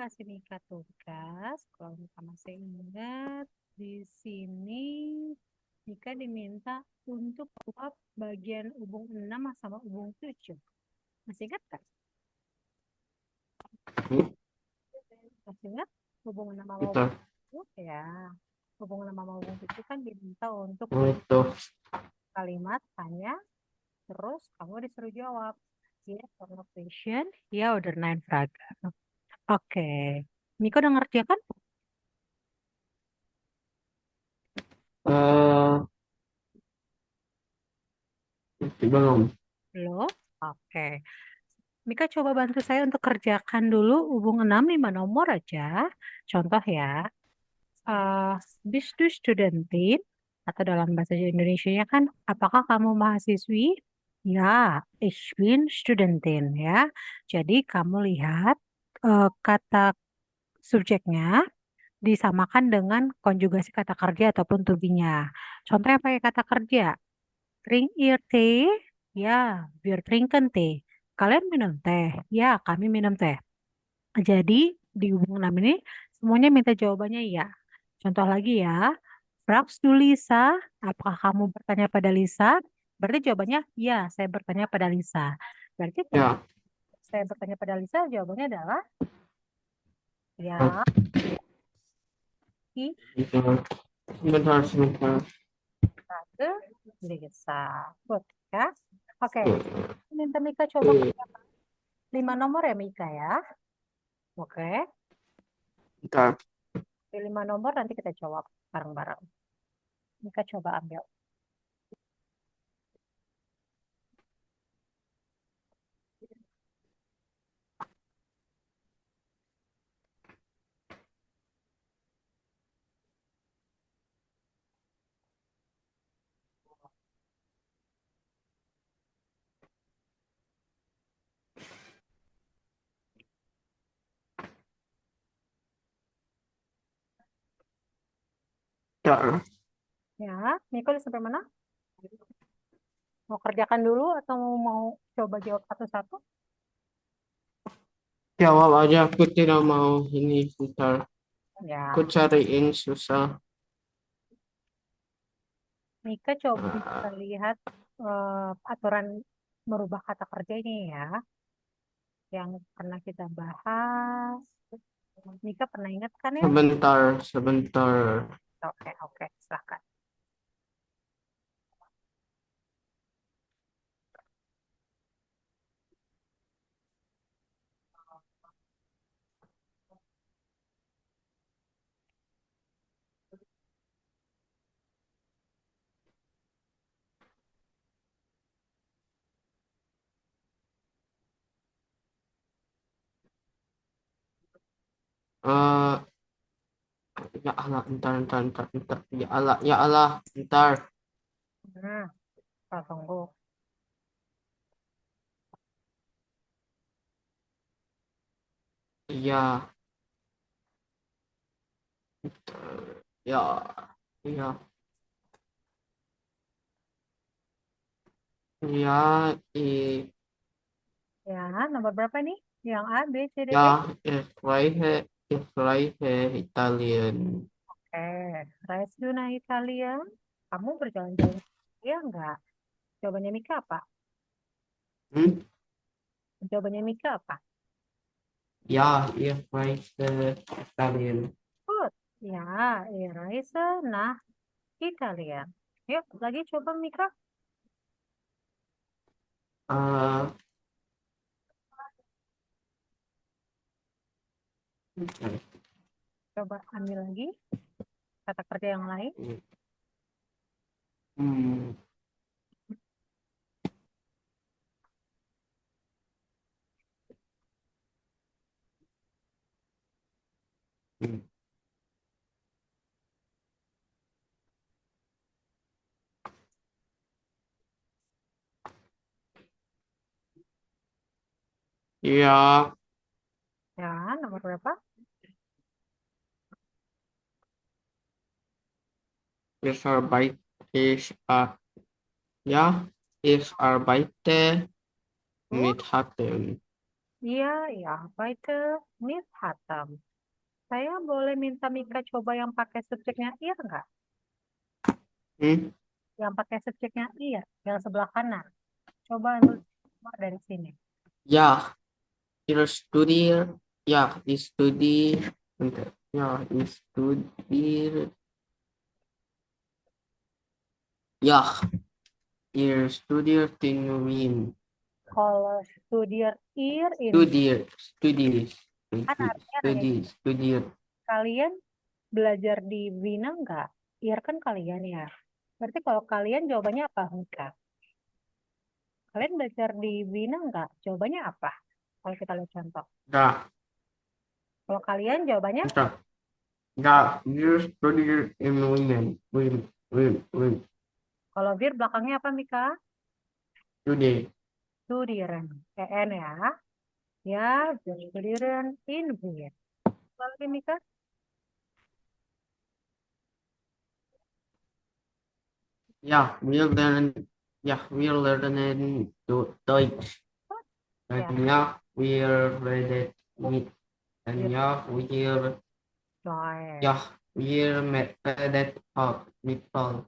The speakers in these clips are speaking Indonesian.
kasih Mika tugas. Kalau Mika masih ingat, di sini Mika diminta untuk jawab bagian hubung 6 sama hubung 7. Masih ingat kan? Masih ingat hubung 6 sama hubung Bentar, 7? Ya. Hubung 6 sama hubung 7 kan diminta untuk itu. kalimat tanya, terus kamu disuruh jawab. Yes or no question, ya oder nein Frage. Oke. Mika udah ngerti ya kan? Eh, belum. Belum? Oke. Mika coba bantu saya untuk kerjakan dulu hubung 6 5 nomor aja. Contoh ya, eh bist du Studentin? Atau dalam bahasa Indonesianya kan, apakah kamu mahasiswi? Ya, ich bin Studentin ya. Jadi kamu lihat kata subjeknya disamakan dengan konjugasi kata kerja ataupun to be-nya. Contohnya pakai kata kerja. Trink ihr Tee? Ya, wir trinken Tee. Kalian minum teh? Ya, kami minum teh. Jadi, di hubungan 6 ini semuanya minta jawabannya iya. Contoh lagi ya. Fragst du Lisa? Apakah kamu bertanya pada Lisa? Berarti jawabannya ya, saya bertanya pada Lisa. Berarti kalau Ya, saya bertanya pada Lisa, jawabannya adalah eh, ya, bentar, sebentar, sebentar. ke Lisa. Good, ya. Oke, Eh, minta Mika coba kerjakan 5 nomor ya Mika ya. Oke, Bentar. di 5 nomor nanti kita jawab bareng-bareng. Mika coba ambil. Ya, Ya, Mika udah sampai mana? Mau kerjakan dulu atau mau coba jawab satu-satu? jawab aja. Aku tidak mau ini. Bentar. Aku Ya, cariin susah. Mika coba bisa Ah, lihat aturan merubah kata kerja ini ya, yang pernah kita bahas. Mika pernah ingat kan ya? sebentar, sebentar. Oke, oke, silahkan. Eh, ya Allah, bentar, bentar, bentar, bentar. Ya Allah, bentar. Nah, kita tunggu. Iya, ya, iya, iya, Ya, nomor berapa nih? Yang A, B, C, D, E? ja, ich spreche Italien. Reis Luna Italia. Kamu berjalan-jalan ya enggak? Jawabannya Mika apa? Hm? Jawabannya Mika apa? Ja, ich spreche Italien. Good. Ya, Reise nach Italia. Yuk, lagi coba Mika. Äh, Coba ambil lagi kata kerja yang lain. hm, hm. Ja, Ya, nomor berapa? ich arbeite, ja, ich arbeite Good. mit HTML. Iya, ya, heute mit Hatam. Saya boleh minta Mika coba yang pakai subjeknya ir nggak? Hmm? Yang pakai subjeknya ir, yang sebelah kanan. Coba nulis semua dari sini. Ya, ihr studiert. Ja, ich studiere. Ja, ich studiere. Ja, ihr studiert in Wien. Kalau studier ir in Studiert, studies, kan artinya nanya studiert. kalian belajar di Wina nggak? Ir kan kalian ya. Berarti kalau kalian jawabannya apa, Mika? Kalian belajar di Wina nggak? Jawabannya apa? Kalau kita lihat contoh. Da, Kalau kalian jawabannya, da, da, ihr studiert in Wien, kalau wir belakangnya apa, Mika? today. Studieren. EN ya. Ya, wir studieren in Wien. Lagi, Mika? Ja, wir lernen Deutsch. Ya, Dan ja, wir reden mit. Dan wir ja, Deutsch. ja, wir redet mit Paul.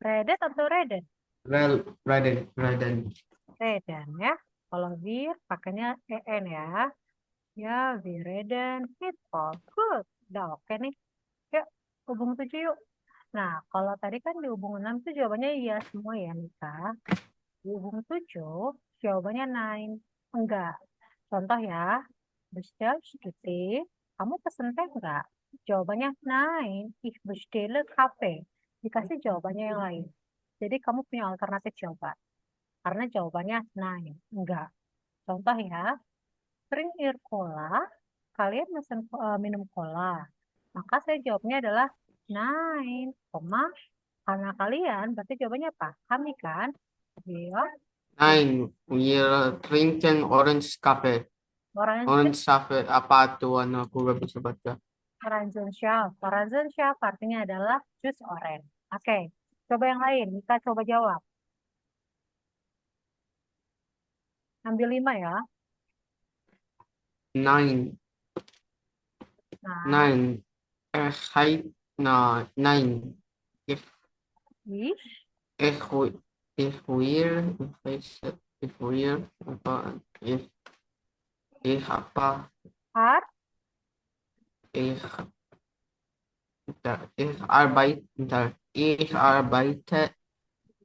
Redet atau redet? Reden. Reden ya. Kalau wir pakainya EN ya. Ya, wir reden mit Paul. Good. Udah oke nih. Yuk, hubung 7 yuk. Nah, kalau tadi kan di hubung 6 itu jawabannya iya semua ya, Mika. Di hubung 7, jawabannya nine. Enggak. Contoh ya, bestellst du Tee? Kamu pesen teh enggak? Jawabannya nine. Ich bestelle Kaffee. Dikasih jawabannya yang lain. Jadi kamu punya alternatif jawaban. Karena jawabannya nine. Enggak. Contoh ya, drink air cola. Kalian pesen minum cola. Maka saya jawabnya adalah nine, koma, karena kalian berarti jawabannya apa? Kami kan? Iya. Nein, wir trinken Orange Cafe. Orange, Orange Cafe apa tuh? Aku gak bisa baca. Orangenschaf. Orangenschaf artinya adalah jus orange. Oke, coba yang lain. Kita coba jawab. Ambil 5 ya. Nein, Nah, nein, nein. Ich, ich, ich, wir, apa, apa, har, ich,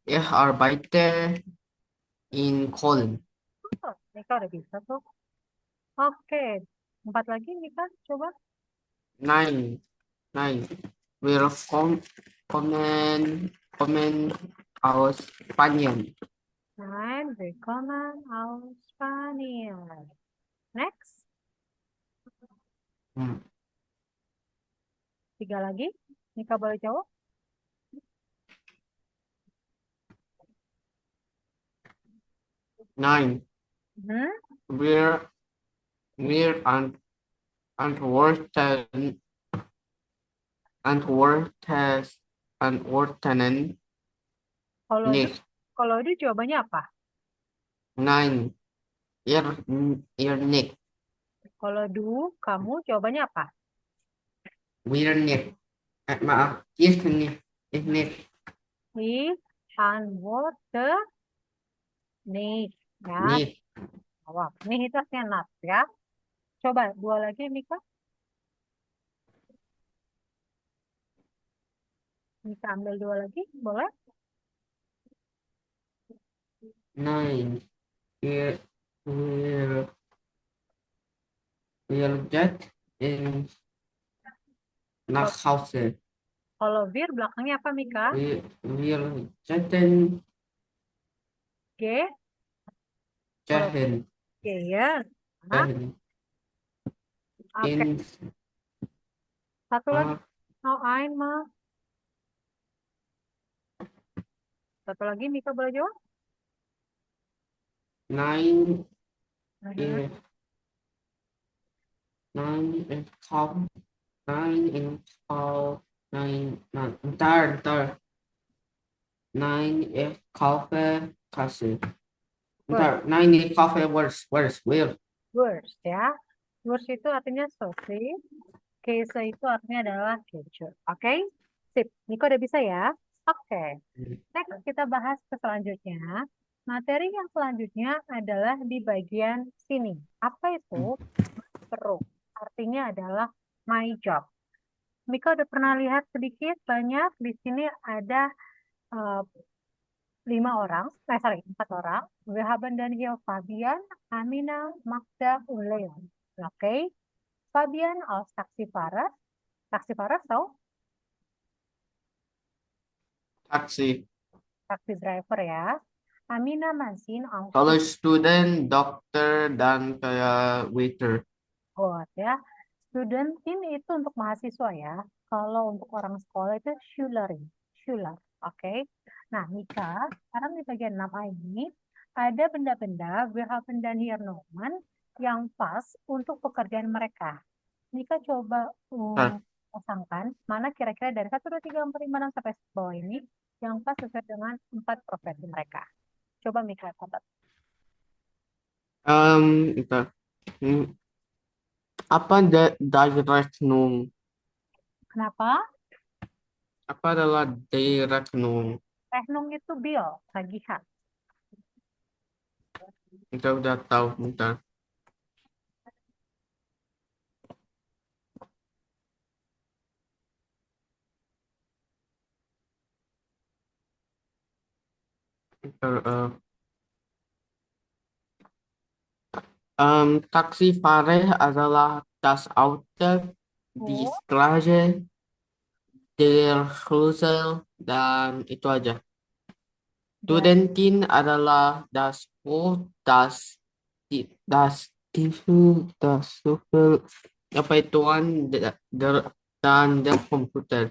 ich arbeite in Köln. oh, Nika udah bisa tuh. Oke, 4 lagi Nika, coba. Nein, nein. Wir kommen aus Spanien. Nein, willkommen aus Spanien. Next, Hmm. 3 lagi. Nika boleh jawab? Nein, Hmm? wir, wir antworten, antworten Kalau du, nicht. kalau du jawabannya apa? Nein, ihr, ihr nicht. Kalau du, kamu jawabannya apa? Wir nicht. Maaf, ich nicht. Ich nicht. Ich antworte nicht. Ya, Nicht. jawab. Nih itu artinya not ya. Coba 2 lagi, Mika. Mika ambil 2 lagi, boleh? Nein, wir, wir geht in, Kalau, nach Hause. kalau wir belakangnya apa, Mika? Wir gehen, G. Kalau gehen, G ya. Nah, gehen oke. in, Satu lagi. Mau ein mah. Satu lagi, Mika boleh jawab? nein, Mhm. ich, nein, ich kaum, nein, ich kaum, ntar, nein, ich kaufe Kasse. Good. Ntar, nein, ich kaufe, where's, where? Worst ya. Worst itu artinya sausage. Queso itu artinya adalah keju. Oke? Sip. Niko udah bisa ya? Oke. Next kita bahas ke selanjutnya. Materi yang selanjutnya adalah di bagian sini. Apa itu? Peruk. Artinya adalah my job. Mika udah pernah lihat sedikit banyak di sini ada eh, 5 orang, sorry 4 orang. We haben dan hier Fabian, Amina, Magda, und Leon. Oke, Fabian als taxifahrer. Taxifahrer tahu? Taksi. Taxi driver ya. Amina Mazin als Kalau student, dokter, dan kayak waiter. support ya. Student ini itu untuk mahasiswa ya. Kalau untuk orang sekolah itu Schülerin. Schüler. Oke. Nah, Mika, sekarang di bagian 6A ini ada benda-benda we haben dan hier nomen yang pas untuk pekerjaan mereka. Mika coba Ntar. pasangkan mana kira-kira dari 1, 2, 3, 4, 5, 6 sampai bawah ini yang pas sesuai dengan 4 profesi mereka. Coba Mika catat. Ntar. Hmm, Apa Direknung? Kenapa? Apa adalah Direknung? Rechnung itu bill, tagihan. Kita udah tahu, ntar. Ntar, Taxifahrer adalah das Auto, die Oh, Straße, der Schlüssel, dan itu aja. dan Studentin adalah das Brot, das Tisu, das Löffel, apa ituan, dan der komputer.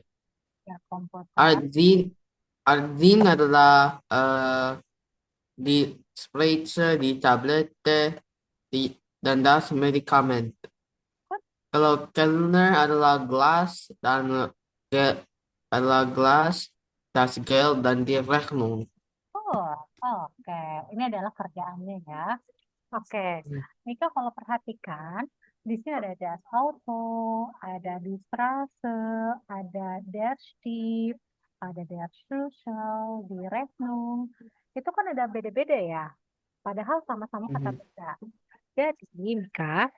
ya komputer. Arzin, Arzin adalah di spritze, di tablette, dan das Medikament. Kalau Kellner adalah gelas dan ge, adalah gelas, das Geld dan die Rechnung. Oh, oke. Ini adalah kerjaannya ya. Oke. Mika kalau perhatikan, di sini ada das Auto, ada die Straße, ada der Stift, ada der Schlüssel, die Rechnung. Itu kan ada beda-beda ya. Padahal sama-sama kata Mhm. benda. Jadi, Mika,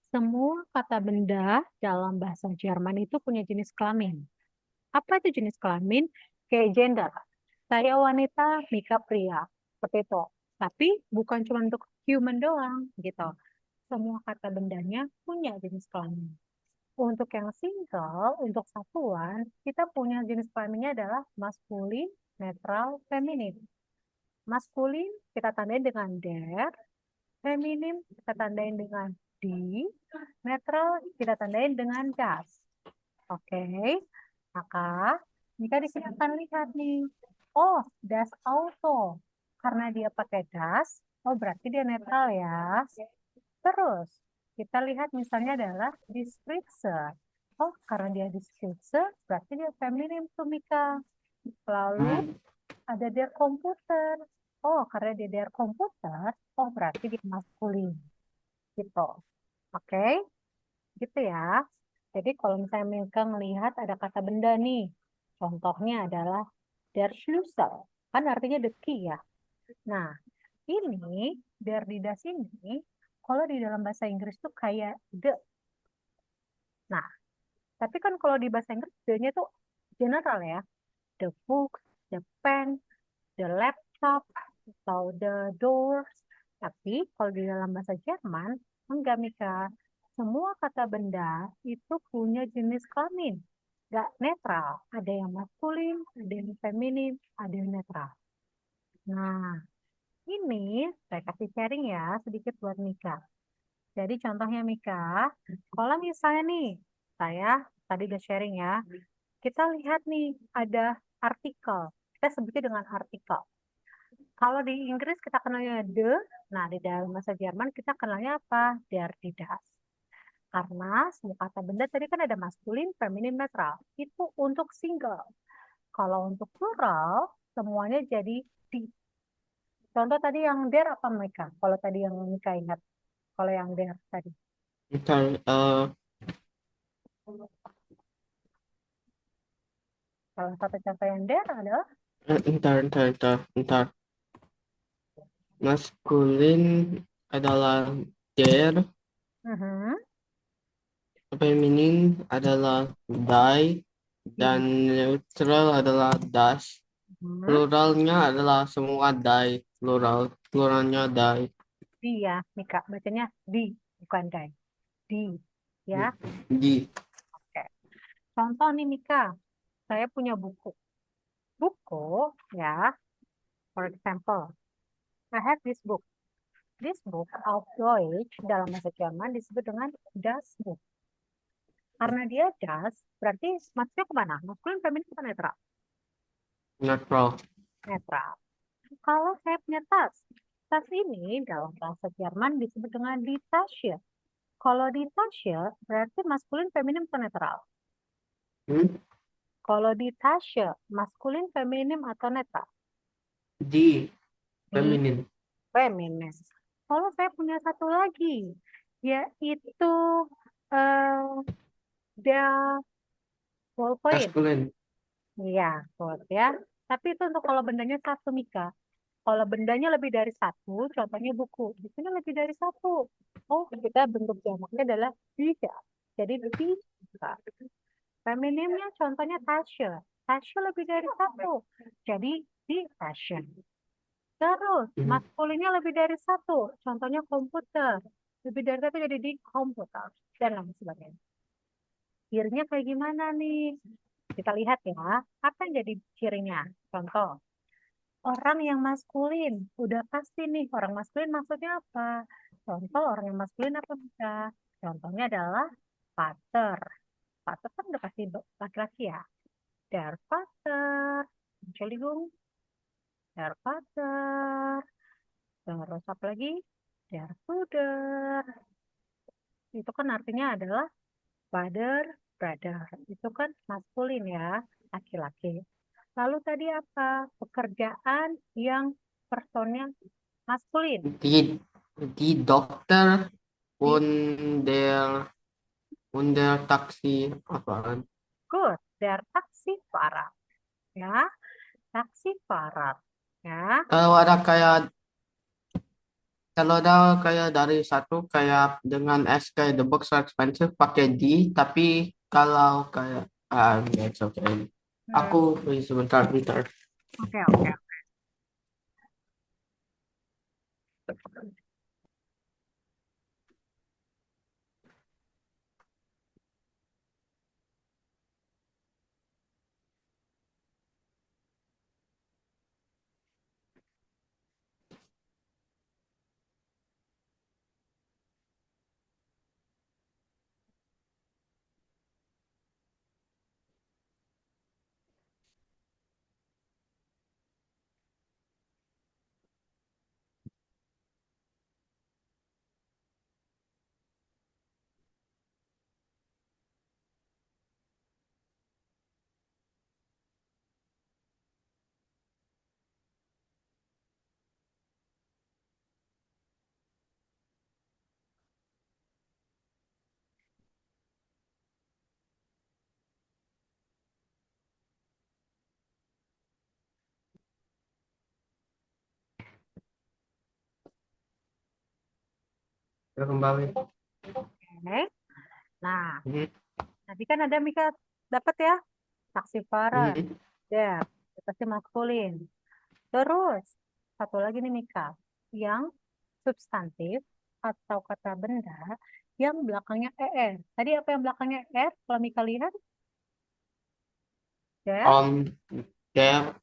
semua kata benda dalam bahasa Jerman itu punya jenis kelamin. Apa itu jenis kelamin? Kayak gender. Saya wanita, Mika pria. Seperti itu. Tapi bukan cuma untuk human doang gitu. Semua kata bendanya punya jenis kelamin. Untuk yang single, untuk satuan, kita punya jenis kelaminnya adalah maskulin, netral, feminim. Maskulin kita tandain dengan der, feminim kita tandain dengan di, netral kita tandain dengan das. Oke, maka jika di sini akan lihat nih, oh, das auto. Karena dia pakai das, oh berarti dia netral ya. Terus, kita lihat misalnya adalah Dispritzer. Oh, karena dia Dispritzer, berarti dia feminim tuh Mika. Lalu Hmm. ada der komputer. Oh, karena dia der komputer, oh berarti dia maskulin. Gitu. Oke, gitu ya. Jadi kalau misalnya Mika ngelihat ada kata benda nih, contohnya adalah der Schlüssel. Kan artinya the key ya. Nah, ini der di das ini, kalau di dalam bahasa Inggris tuh kayak the. Nah, tapi kan kalau di bahasa Inggris the-nya tuh general ya. The books, the pen, the laptop, atau the doors. Tapi kalau di dalam bahasa Jerman, enggak Mika. Semua kata benda itu punya jenis kelamin. Enggak netral. Ada yang maskulin, ada yang feminim, ada yang netral. Nah, ini saya kasih sharing ya sedikit buat Mika. Jadi contohnya Mika, kalau misalnya nih, saya tadi udah sharing ya, kita lihat nih ada artikel. Kita sebutnya dengan artikel. Kalau di Inggris kita kenalnya the, nah di dalam bahasa Jerman kita kenalnya apa? Der, die, das. Karena semua kata benda tadi kan ada maskulin, feminin, netral. Itu untuk single. Kalau untuk plural, semuanya jadi di. Contoh tadi yang der apa mereka? Kalau tadi yang Mika ingat. Kalau yang der tadi. Ntar, Salah satu contoh yang der adalah ntar. Maskulin adalah der, mhm, feminin adalah die, dan iya, neutral adalah das. mhm, Pluralnya adalah semua die, pluralnya die. dia, Mika, bacanya di, bukan dai. Di, ya. Di, Oke. Contoh nih Mika, saya punya buku. Buku, ya, for example, I have this book. This book auf Deutsch dalam bahasa Jerman disebut dengan das Buch. Karena dia das, berarti maksudnya kemana? Maskulin, feminin, atau netral? neutral. Netral. Kalau saya punya tas, tas ini dalam bahasa Jerman disebut dengan die Tasche. Kalau die Tasche berarti maskulin, feminin, atau netral? Hmm? Kalau die Tasche, maskulin, feminin, atau netral? Di, Di feminin. feminin. Kalau saya punya satu lagi, yaitu eh dia ballpoint. Maskulin. Iya, betul ya. Tapi itu untuk kalau bendanya satu, Mika. Kalau bendanya lebih dari satu, contohnya buku. Di sini lebih dari satu. Oh, kita bentuk jamaknya adalah tiga. Jadi tiga. Feminimnya contohnya Tasya. Tasya lebih dari satu. Jadi di Tasya. Terus, Hmm. maskulinnya lebih dari satu. Contohnya komputer. Lebih dari satu jadi di komputer. Dan lain sebagainya. Cirinya kayak gimana nih? Kita lihat ya. Apa yang jadi cirinya? Contoh. Orang yang maskulin, udah pasti nih orang maskulin maksudnya apa? Contoh orang yang maskulin apa bisa? Contohnya adalah Vater. Vater kan udah pasti laki-laki ya. Der Vater, Entschuldigung, der Vater. Terus apa lagi? Der Bruder. Itu kan artinya adalah father, brother. Itu kan maskulin ya, laki-laki. Lalu tadi apa? Pekerjaan yang personnya maskulin. Die Dokter Di der und der Taxi apaan? good, der Taxifahrer. Ya, Taxifahrer. Ya, Kalau ada kayak Kalau ada kayak dari satu kayak dengan SK The Box So Expensive pakai D, tapi kalau kayak it's okay. hmm, Aku sebentar bentar. oke, oke. Ya, kembali. Oke. Nah, Mhm, tadi kan ada Mika dapat ya, Taxifahrer. mhm. Der, itu pasti maskulin. Terus, satu lagi nih Mika, yang substantif atau kata benda yang belakangnya er. Tadi apa yang belakangnya er? Kalau Mika lihat, der, Der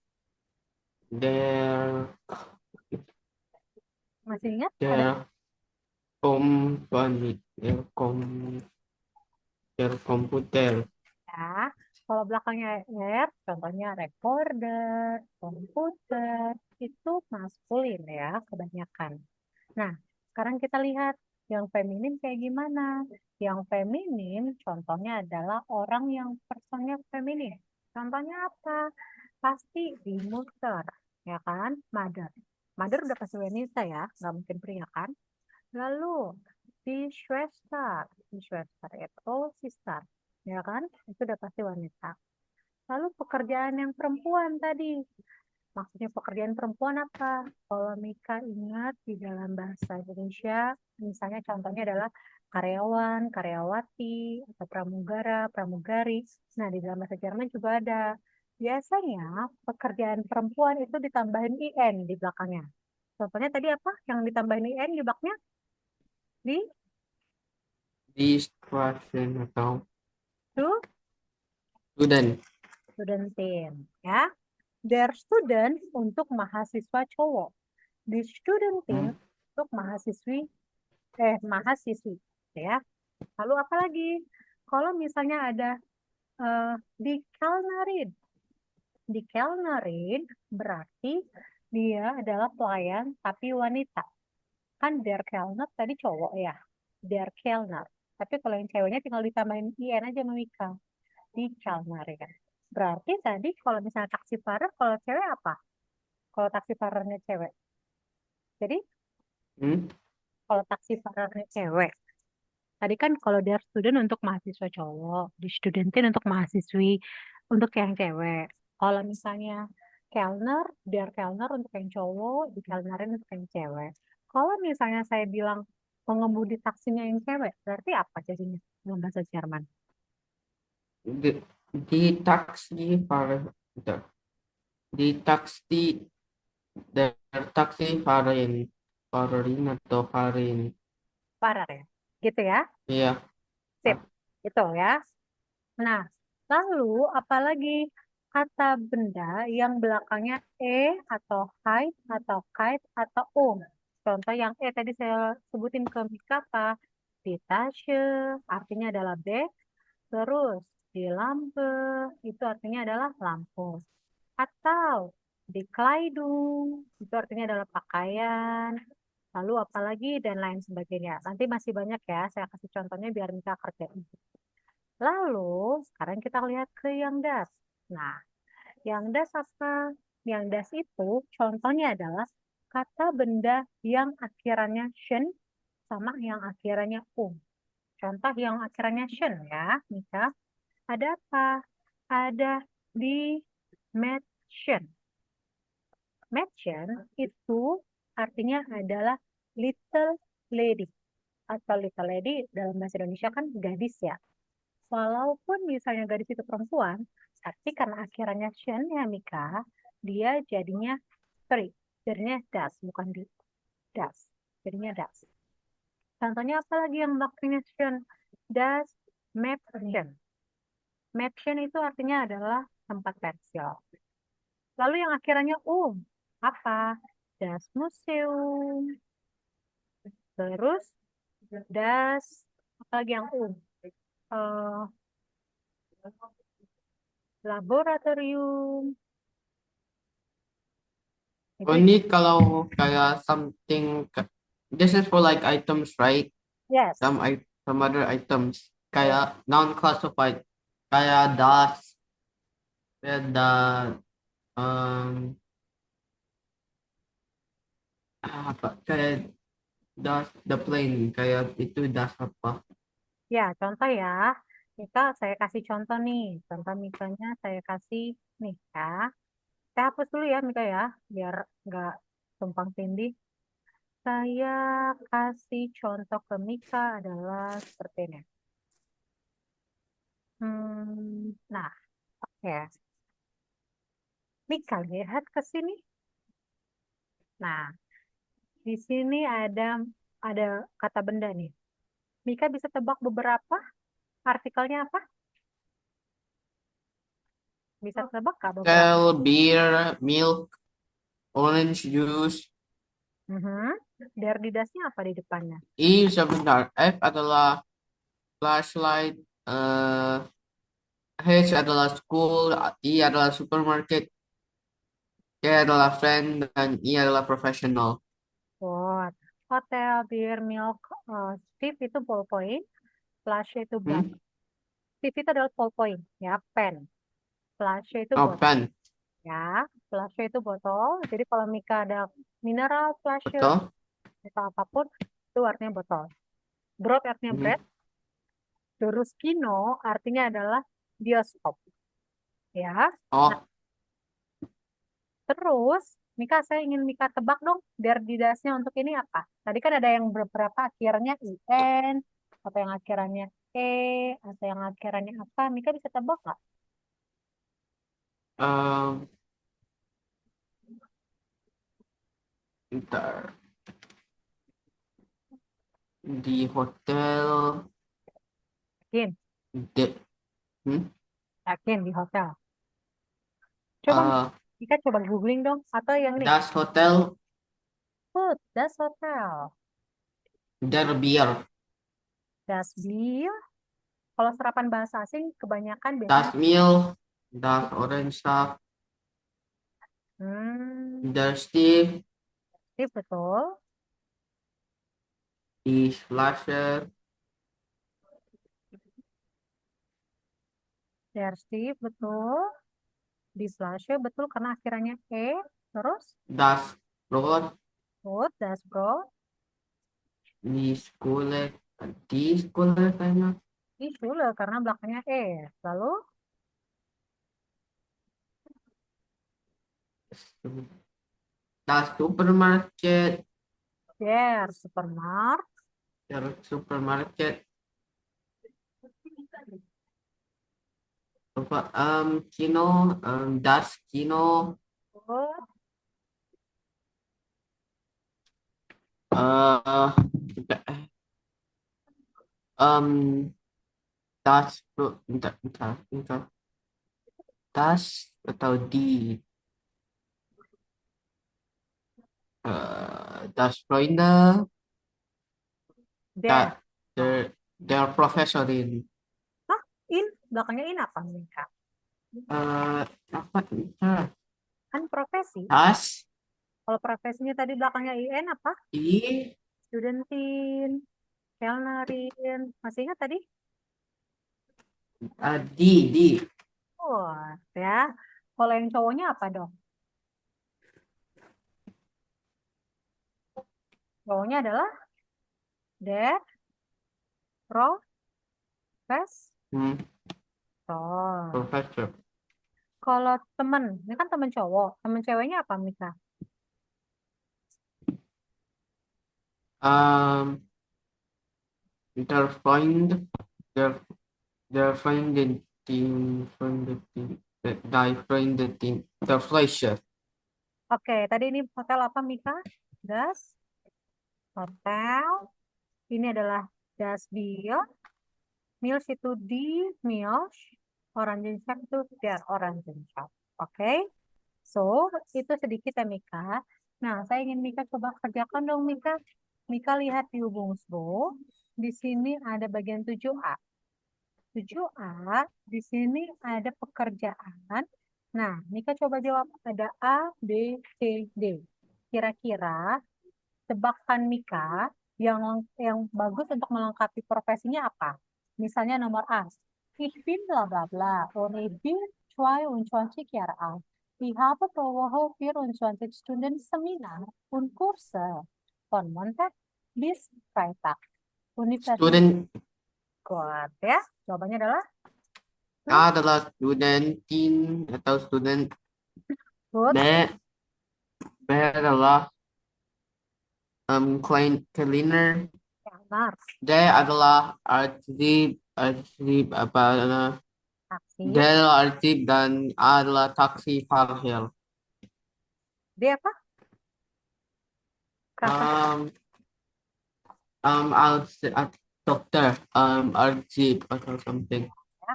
der masih ingat ada der Company der komputer. ya. Kalau belakangnya er, contohnya recorder, komputer, itu maskulin ya kebanyakan. Nah, sekarang kita lihat yang feminin kayak gimana. Yang feminin contohnya adalah orang yang personnya feminin. Contohnya apa? Pasti di mutter, ya kan? Mother. Mother udah pasti wanita ya, nggak mungkin pria kan? Lalu Die Schwester. Die Schwester itu sister. Ya kan? Itu udah pasti wanita. Lalu pekerjaan yang perempuan tadi. Maksudnya pekerjaan perempuan apa? Kalau Mika ingat di dalam bahasa Indonesia, misalnya contohnya adalah karyawan, karyawati, atau pramugara, pramugari. Nah, di dalam bahasa Jerman juga ada. Biasanya pekerjaan perempuan itu ditambahin IN di belakangnya. Contohnya tadi apa yang ditambahin IN di belakangnya? Di Distraction atau to student. studentin. Ya. Der student untuk mahasiswa cowok. Di studentin Hmm. untuk mahasiswi ya. Lalu apa lagi? Kalau misalnya ada di Kelnerin. Di Kelnerin berarti dia adalah pelayan tapi wanita. Kan der Kellner tadi cowok ya. Der Kellner. Tapi kalau yang ceweknya tinggal ditambahin IN aja sama Mika. Di Kelnerin. Berarti tadi kalau misalnya taksi taksiparer, kalau cewek apa? Kalau taksi taksiparernya cewek. Jadi Hmm. kalau taksi taksiparernya cewek. Tadi kan kalau dia student untuk mahasiswa cowok, di studentin untuk mahasiswi, untuk yang cewek. Kalau misalnya Kellner, der Kellner untuk yang cowok, di Kellnerin untuk yang cewek. Kalau misalnya saya bilang pengemudi taksinya yang cewek, berarti apa jadinya dalam bahasa Jerman? Di, di taksi di taksi der taksi Farin atau Farin. Parar ya? Gitu ya? Iya. Sip. Itu ya. Nah, lalu apalagi kata benda yang belakangnya atau height atau kite atau Contoh yang tadi saya sebutin ke Mika apa? Di tasje artinya adalah bag, terus di lampe itu artinya adalah lampu. Atau di kleidung itu artinya adalah pakaian. Lalu apalagi dan lain sebagainya. Nanti masih banyak ya, saya kasih contohnya biar Mika kerjain. Lalu, sekarang kita lihat ke yang das. Nah, yang das apa? Yang das itu contohnya adalah kata benda yang akhirannya shen sama yang akhirannya Contoh yang akhirannya shen ya, Mika. Ada apa? Ada di Mädchen. Mädchen itu artinya adalah little lady. Atau little lady dalam bahasa Indonesia kan gadis ya. Walaupun misalnya gadis itu perempuan, tapi karena akhirannya Shen ya Mika, dia jadinya, sorry, jadinya das, bukan di das. Jadinya das. Contohnya apa lagi yang belakangnya Shen? Das Mädchen. Mädchen itu artinya adalah tempat pensil. Lalu yang akhirannya apa? Das Museum. Terus das, apa lagi yang Eh, laboratorium. Oh, Itu ini kalau kayak something, this is for like items, right? yes. Some other items. Kayak non-classified. Kayak the, um, apa, kayak the plane. Kayak itu apa? Ya, contoh ya. Mika, saya kasih contoh nih. Contoh Mikanya saya kasih nih ya. Saya hapus dulu ya Mika ya, biar nggak tumpang tindih. Saya kasih contoh ke Mika adalah seperti ini. Nah, oke. Mika, lihat ke sini. Nah, di sini ada kata benda nih. Mika bisa tebak beberapa artikelnya apa? Bisa tebak nggak beberapa? Shell, beer, milk, orange juice. Mhm. Derdidasnya apa di depannya? Sebentar. F adalah flashlight. H adalah school. I adalah supermarket. K adalah friend. Dan I adalah professional. What? Hotel, beer, milk, Steve itu ballpoint, flash itu Hmm? botol. Steve itu adalah ballpoint, ya, pen. Flash itu Oh, botol, pen. ya. Flash itu botol. Jadi kalau Mika ada mineral flash Betul? atau apapun, itu artinya botol. Broad artinya bread, Mhm. terus kino artinya adalah bioskop, ya. Nah, Oh, terus Mika, saya ingin Mika tebak dong, biar didasnya untuk ini apa? Tadi kan ada yang beberapa akhirnya IN, atau yang akhirannya E, atau yang akhirannya apa? Mika bisa tebak nggak? em, bentar. Di hotel Yakin, de, hmm? yakin di hotel. Coba Eh, Mika coba googling dong, atau yang ini, Das Hotel food, das hotel, Der Bier. das Bier. Kalau serapan bahasa asing kebanyakan biasanya, Das Meal, Das Orange, hmm, Der Stief, ini betul. Die Flasche, Digestif betul. Dishwasher betul karena akhirannya E. Terus Das Brot, food, das Brot. Die Schule, die Schule kayaknya. Ini Schule karena belakangnya E. Lalu Das Supermarket, der supermarkt. der Supermarket, apa, Kino, Das Kino, Food, eh, um, Das, bentar, bentar, bentar. Das atau di das Freunde, der. da, der Professorin. Hah? In? Belakangnya in apa nih, Kak? Apa bentar. Kan profesi. Das Kalau profesinya tadi belakangnya IN apa? di Studentin, Kellnerin. Masih ingat tadi? di Oh, ya. Kalau yang cowoknya apa dong? Cowoknya adalah der hmm, profesor. professor. Kalau temen, ini kan temen cowok. Temen ceweknya apa, Mika? Um, der Freund, der, der Freundin, die Freundin, der Fleischer. Oke, tadi ini hotel apa, Mika? Das Hotel. Ini adalah Das Bier. Meals itu di Meals. Orangenshop itu der Orangenshop. Oke, so itu sedikit ya, Mika. Nah, saya ingin Mika coba kerjakan dong, Mika. Mika lihat di Ubungsbo. Di sini ada bagian 7A. 7A, di sini ada pekerjaan. Nah, Mika coba jawab. Ada A, B, C, D. Kira-kira tebakan Mika yang bagus untuk melengkapi profesinya apa? Misalnya nomor A. Ich bin bla bla bla. Und ich bin 22 Jahre alt. Ich habe pro Woche 24 Stunden Seminar und Kurse von Montag bis Freitag. Universitas Student Kuat ya. Jawabannya adalah A adalah studentin atau student. good. B, B adalah cleaner. Ya, benar. D adalah arsip apa D Aktif. adalah arsip dan A adalah taksi parkir. D apa? Kerangka Um, dokter, arsip atau something. ya.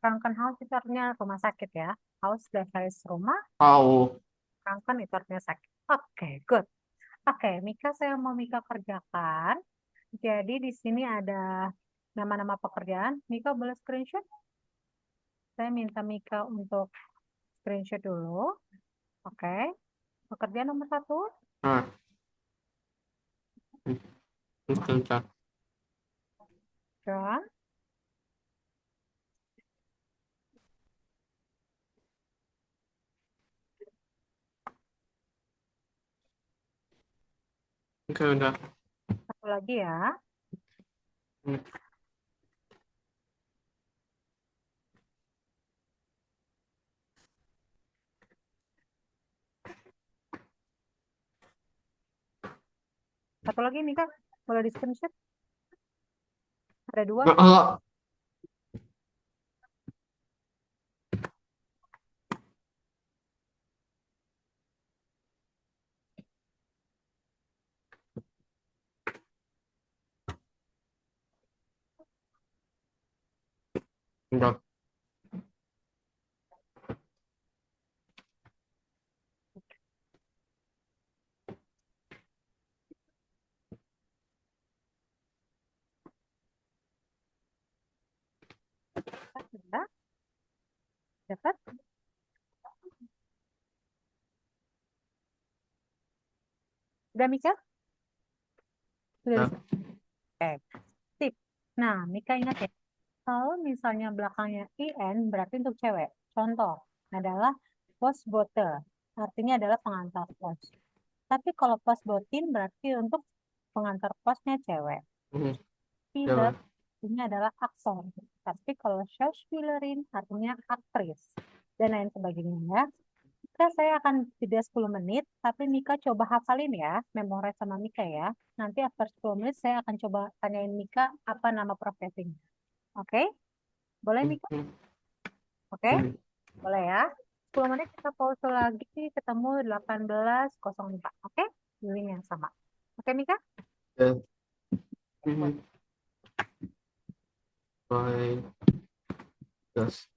Krankenhaus itu artinya rumah sakit ya. Haus bahasa rumah, Oh, kanker itu artinya sakit. Oke, good. Oke, Mika, saya mau Mika kerjakan. Jadi di sini ada nama-nama pekerjaan. Mika boleh screenshot? Saya minta Mika untuk screenshot dulu. Oke. Pekerjaan nomor satu. ah, bentar. John. Oke, udah. Satu lagi ya. Hmm. Satu lagi Mika, boleh di screenshot? Ada dua. Oh, udah. Sudah, dapat? Sudah Mika? Sudah Udah. bisa. Oke, sip. Nah, Mika ingat ya, kalau misalnya belakangnya IN berarti untuk cewek. Contoh adalah postbote, artinya adalah pengantar pos. Tapi kalau postbotin berarti untuk pengantar posnya cewek. Hmm. Spieler Coba. artinya adalah aktor. Tapi kalau Schauspielerin artinya aktris. Dan lain sebagainya ya. Mika saya akan jeda 10 menit, tapi Mika coba hafalin ya, memorize sama Mika ya. Nanti after 10 menit saya akan coba tanyain Mika apa nama profesinya. Oke? Boleh Hmm. Mika? Hmm. Oke? Hmm. Boleh ya. 10 menit kita pause lagi, ketemu 18.04. Oke? Di link yang sama. Oke Mika? Oke. Boleh. Hmm. Bye. Yes.